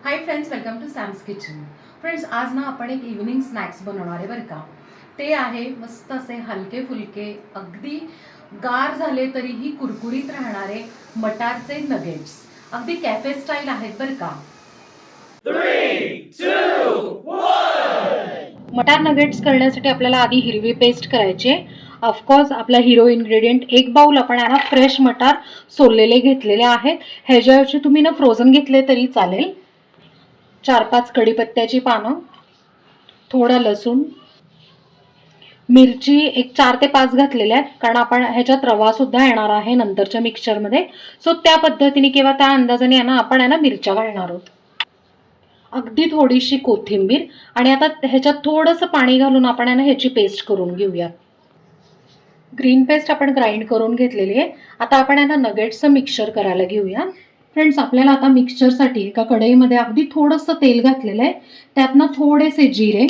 High friends, welcome to Sam's kitchen. Friends, आज ना आपण एक इव्हिनिंग स्नॅक्स बनवणार आहे बरं का. ते आहे मस्त असे हलके फुलके, अगदी गार झाले तरीही कुरकुरीत राहणारे मटारचे नगेट्स. अगदी कॅफे स्टाईल आहेत बरं का. 3, 2, 1. मटार नगेट्स करण्यासाठी आपल्याला आधी हिरवी पेस्ट करायची आहे. ऑफकोर्स आपला हिरो इन्ग्रेडियंट 1 बाउल आपण आहे ना फ्रेश मटार सोललेले घेतलेले आहेत. ह्याच्याऐवजी तुम्ही ना फ्रोझन घेतले तरी चालेल. 4-5 कढीपत्त्याची पानं, थोडा लसूण, मिरची एक 4 ते 5 घातलेल्या आहेत, कारण आपण ह्याच्यात रवा सुद्धा येणार आहे नंतरच्या मिक्सचरमध्ये. सो त्या पद्धतीने किंवा त्या अंदाजाने आहे ना आपण आहे ना मिरच्या घालणार आहोत. अगदी थोडीशी कोथिंबीर आणि आता ह्याच्यात थोडंसं पाणी घालून आपण आहे ना ह्याची पेस्ट करून घेऊयात. ग्रीन पेस्ट आपण ग्राइंड करून घेतलेली आहे. आता आपण आहे ना नगेट्सचं मिक्सचर करायला घेऊया. फ्रेंड्स, आपल्याला आता मिक्सचरसाठी एका कढईमध्ये अगदी थोडंसं तेल घातलेलं आहे. त्यातनं थोडेसे जिरे,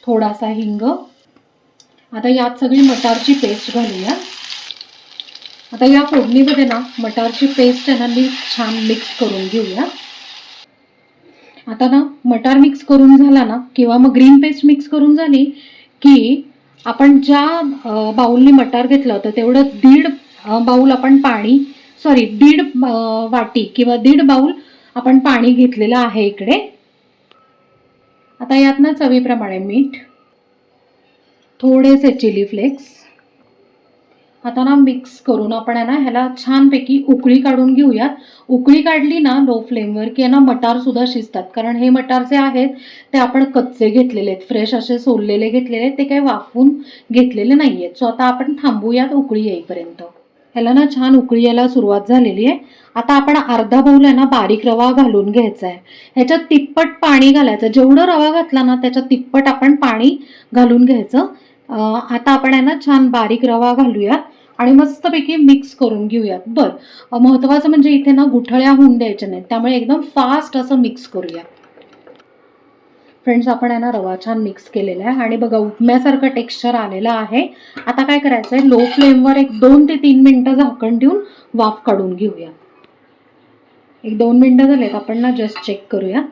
थोडासा हिंग. आता यात सगळी मटारची पेस्ट घालूया. आता या फोडणीमध्ये ना मटारची पेस्ट आहे ना नीट छान मिक्स करून घेऊया. आता ना मटार मिक्स करून झाला ना किंवा मग ग्रीन पेस्ट मिक्स करून झाली की आपण ज्या बाउलनी मटार घेतलं होतं तेवढं 1.5 बाउल आपण पाणी, 1.5 वाटी किंवा 1.5 बाउल आपण पाणी घेतलेलं आहे इकडे. आता यात ना चवीप्रमाणे मीठ, थोडेसे चिली फ्लेक्स. आता ना मिक्स करून आपण आहे ना ह्याला छानपैकी उकळी काढून घेऊयात. उकळी काढली ना लो फ्लेमवर की ना मटार सुद्धा शिजतात, कारण हे मटार जे आहेत ते आपण कच्चे घेतलेले आहेत, फ्रेश असे सोललेले घेतलेले आहेत, ते काही वाफवून घेतलेले नाही आहेत. सो आता आपण थांबूयात उकळी येईपर्यंत. ह्याला ना छान उकळी यायला सुरुवात झालेली आहे. आता आपण अर्धा बाउल आहे ना बारीक रवा घालून घ्यायचा आहे. ह्याच्यात तिप्पट पाणी घालायचं. जेवढं रवा घातला ना त्याच्यात तिप्पट आपण पाणी घालून घ्यायचं. आता आपण आहे ना छान बारीक रवा घालूयात आणि मस्तपैकी मिक्स करून घेऊयात. बरं, महत्त्वाचं म्हणजे इथे ना गुठळ्या होऊन द्यायच्या नाहीत, त्यामुळे एकदम फास्ट असं मिक्स करूया. फ्रेंड्स, आपण आहे ना रवा छान मिक्स केलेला आहे आणि बघा उपम्यासारखं टेक्स्चर आलेलं आहे. आता काय करायचं आहे, लो फ्लेमवर एक 2 ते 3 मिनटं झाकण देऊन वाफ काढून घेऊया. एक 2 मिनटं झालेत, आपण ना जस्ट चेक करूया.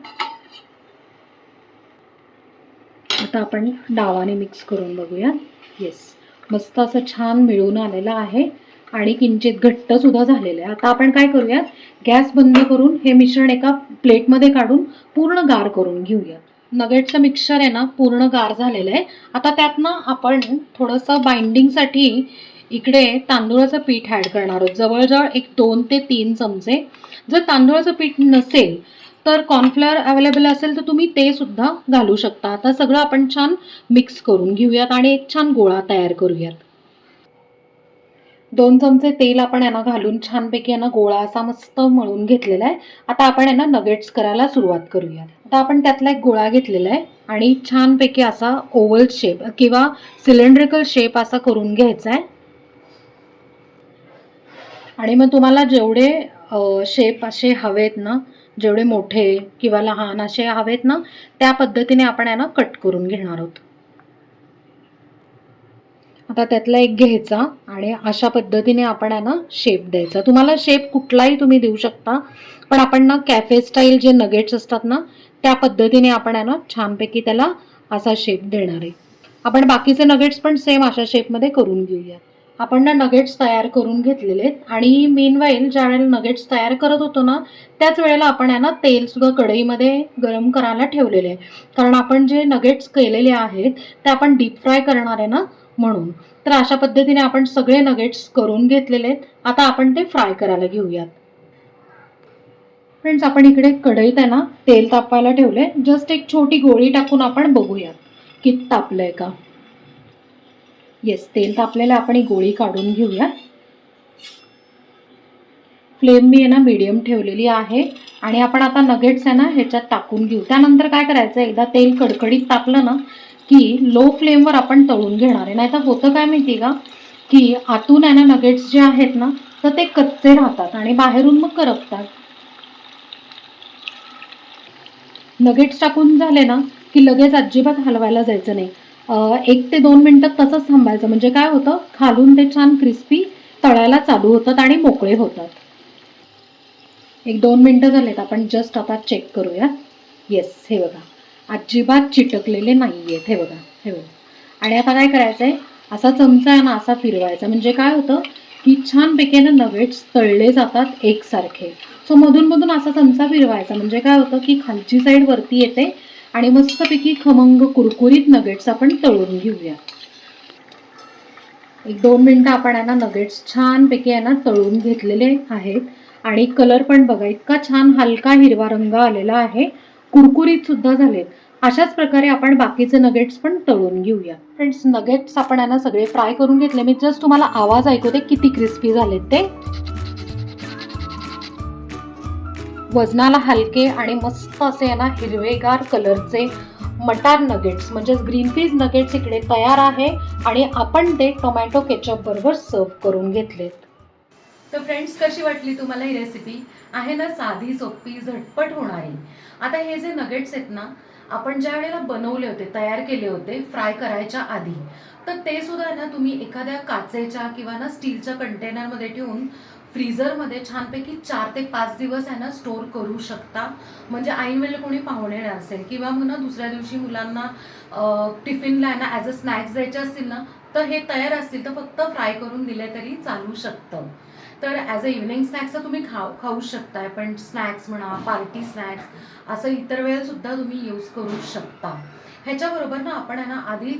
आता आपण डावाने मिक्स करून बघूया. येस, मस्त असं छान मिळून आलेलं आहे आणि किंचित घट्ट सुद्धा झालेलं आहे. आता आपण काय करूयात, गॅस बंद करून हे मिश्रण एका प्लेटमध्ये काढून पूर्ण गार करून घेऊया. नगेट्सचं मिक्सचर आहे ना पूर्ण गार झालेलं आहे. आता त्यात ना आपण थोडंसं बाइंडिंगसाठी इकडे तांदूळाचं पीठ ॲड करणार आहोत. जवळजवळ एक 2 ते 3 चमचे. जर तांदूळाचं पीठ नसेल तर कॉर्नफ्लोअर अवेलेबल असेल तर तुम्ही ते सुद्धा घालू शकता. आता सगळं आपण छान मिक्स करून घेऊयात आणि एक छान गोळा तयार करूयात. 2 चमचे तेल आपण यांना घालून छानपैकी यांना गोळा असा मस्त मळून घेतलेला आहे. आता आपण यांना नगेट्स करायला सुरुवात करूयात. आता आपण त्यातला एक गोळा घेतलेला आहे आणि छानपैकी असा ओव्हल शेप किंवा सिलेंड्रिकल शेप असा करून घ्यायचा आहे. आणि मग तुम्हाला जेवढे शेप असे हवेत ना, जेवढे मोठे किंवा लहान असे हवेत ना, त्या पद्धतीने आपण यांना कट करून घेणार आहोत. आता त्यातला एक घ्यायचा आणि अशा पद्धतीने आपण यांना शेप द्यायचा. तुम्हाला शेप कुठलाही तुम्ही देऊ शकता, पण आपण ना कॅफे स्टाईल जे नगेट्स असतात ना त्या पद्धतीने आपण यांना छानपैकी त्याला असा शेप देणार आहे. आपण बाकीचे नगेट्स पण सेम अशा शेपमध्ये करून घेऊया. आपण ना नगेट्स तयार करून घेतलेले आहेत आणि मीनवाईल ज्या वेळेला नगेट्स तयार करत होतो ना त्याच वेळेला आपण यांना तेल सुद्धा कढईमध्ये गरम करायला ठेवलेले आहे, कारण आपण जे नगेट्स केलेले आहेत ते आपण डीप फ्राय करणार आहे ना, म्हणून. तर अशा पद्धतीने आपण सगळे नगेट्स करून घेतलेले आहेत. आता आपण ते फ्राय करायला घेऊयात. फ्रेंड्स, आपण इकडे कढईत आहे ना तेल तापायला ठेवले. जस्ट एक छोटी गोळी टाकून आपण बघूयात की तापलंय का. येस, तेल तापलेलं. आपण ही गोळी काढून घेऊया. फ्लेम मी आहे ना मीडियम ठेवलेली आहे आणि आपण आता नगेट्स आहे ना ह्याच्यात टाकून घेऊ. त्यानंतर काय करायचं, एकदा तेल कडकडीत तापलं ना की लो फ्लेमवर आपण तळून घेणार आहे. नाही तर होतं काय माहिती का, की आतून आहे ना नगेट्स जे आहेत ना तर ते कच्चे राहतात आणि बाहेरून मग करपतात. नगेट्स टाकून झाले ना की लगेच अजिबात हलवायला जायचं नाही. 1 ते 2 मिनटं तसंच थांबायचं. म्हणजे काय होतं, खालून ते छान क्रिस्पी तळायला चालू होतात आणि मोकळे होतात. 1-2 मिनटं झालेत, आपण जस्ट आता चेक करूया. येस, हे बघा अजिबात चिटकलेले नाही आहेत, हे बघा, हे बघा. आणि आता काय करायचं आहे, असा चमचा आहे ना असा फिरवायचा, म्हणजे काय होतं की छानपैकी ना नगेट्स तळले जातात एकसारखे. सो मधून असा चमचा फिरवायचा, म्हणजे काय होतं की खालची साईड वरती येते आणि मस्तपैकी खमंग कुरकुरीत नगेट्स आपण तळून घेऊया. 1-2 मिनटं आपण आहे ना नगेट्स छानपैकी आहे ना तळून घेतलेले आहेत. आणि कलर पण बघा इतका छान हलका हिरवा रंग आलेला आहे, कुरकुरीत सुद्धा झालेत. अशाच प्रकारे आपण बाकीचे नगेट्स पण तळून घेऊया. फ्रेंड्स, नगेट्स आपण आहे ना सगळे फ्राय करून घेतले. मी जस्ट तुम्हाला आवाज ऐकू दे किती क्रिस्पी झालेत ते. वजनाला हलके आणि मस्त असे आहे ना हिरवेगार कलरचे मटार नगेट्स म्हणजेच ग्रीन पीस नगेट्स इकडे तयार आहे आणि आपण ते टोमॅटो केचप बरोबर सर्व करून घेतलेत. तर फ्रेंड्स, कशी वाटली तुम्हाला ही रेसिपी? आहे ना साधी, सोपी, झटपट होणारी. आता हे जे नगेट्स आहेत ना, आपण ज्या वेळेला बनवले होते, तयार केले होते फ्राय करायच्या आधी, तर ते सुद्धा ना तुम्ही एखाद्या काचेच्या किंवा ना स्टीलच्या कंटेनरमध्ये ठेवून फ्रीझरमध्ये छानपैकी 4 ते 5 दिवस आहे ना स्टोअर करू शकता. म्हणजे ऐन वेळेला कोणी पाहुणे येणार असेल किंवा मग ना दुसऱ्या दिवशी मुलांना टिफिनला आहे ना ॲज अ स्नॅक्स द्यायचे असतील ना, तर हे तयार असतील तर फक्त फ्राय करून दिले तरी चालू शकतं. तर ॲज अ इव्हनिंग स्नॅक्स तर तुम्ही खाऊ शकताय, पण स्नॅक्स म्हणा, पार्टी स्नॅक्स असं इतर वेळेसुद्धा तुम्ही यूज करू शकता. ह्याच्याबरोबर ना आपण आहे ना आधी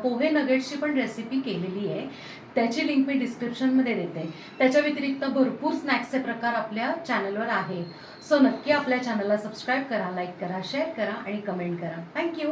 पोहे नगेट्सची पण रेसिपी केलेली आहे, त्याची लिंक मी डिस्क्रिप्शनमध्ये देते. त्याच्या व्यतिरिक्त भरपूर स्नॅक्सचे प्रकार आपल्या चॅनलवर आहे. सो नक्की आपल्या चॅनलला सबस्क्राईब करा, लाईक करा, शेअर करा आणि कमेंट करा. थँक्यू.